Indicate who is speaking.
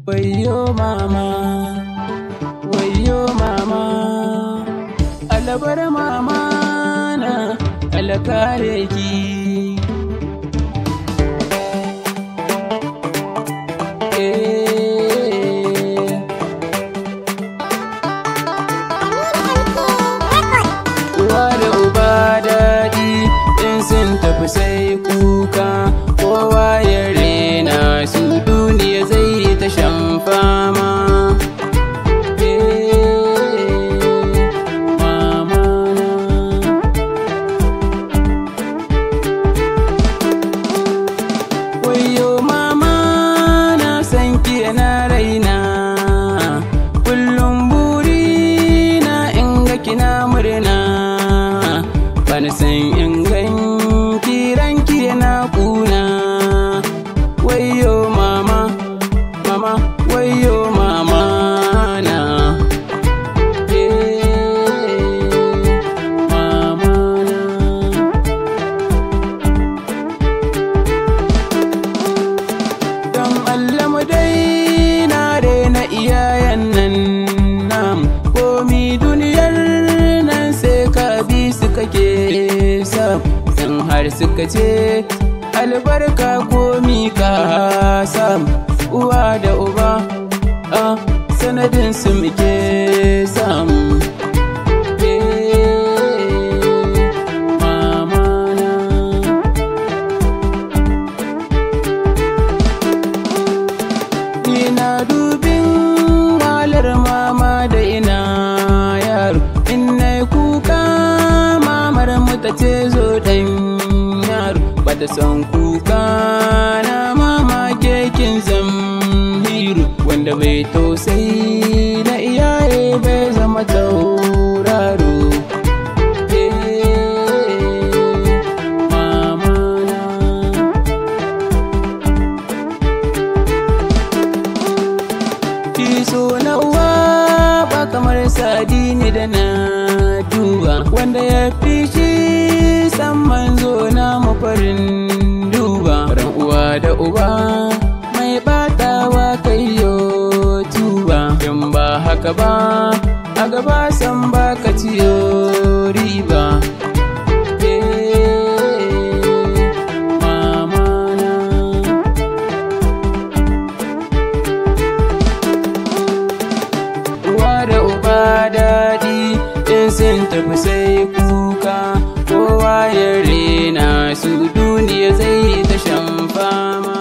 Speaker 1: Wayyo mama, wayyo mama, alabar mama na alkare ki. Uwa da uba daɗi in sun tafi sai kuka, kowa ya rena su duniya zai ta shan fama. Wayyo mama na san ki na raina, kullum burina in ga kina murna, bana san in gan kiranki yana kuna. Wayyo mama, mama, wayyo mama na, mama na. Don Allah mu daina rena iyayen nan nam, komi duniyar nan sai ka bi su kake sam, in har suka ce albarka komi ka sam. Uwa da uba sanadin su muke sam. Mama na. Ni na dubin walar mama da ina yaro, in nai kuka mamar mu ta ce zo dan yaro, bata son kuka na mama kekin zamhiru, wanda bai tausayi na iyaye bai zama tauraro. Mama na. Kiso na uwa ba kamar sadini da na duba, wanda ya fi shi san manzo na mafarin duba. Ran uwa da uba mai batawa kayyo tuba, in ba haka ba a gaba san ba ka ciyo riba. Mama na. Uwa da uba daɗi in sun tafi sai kuka, kowa ya rena su duniya zai ta shan fama.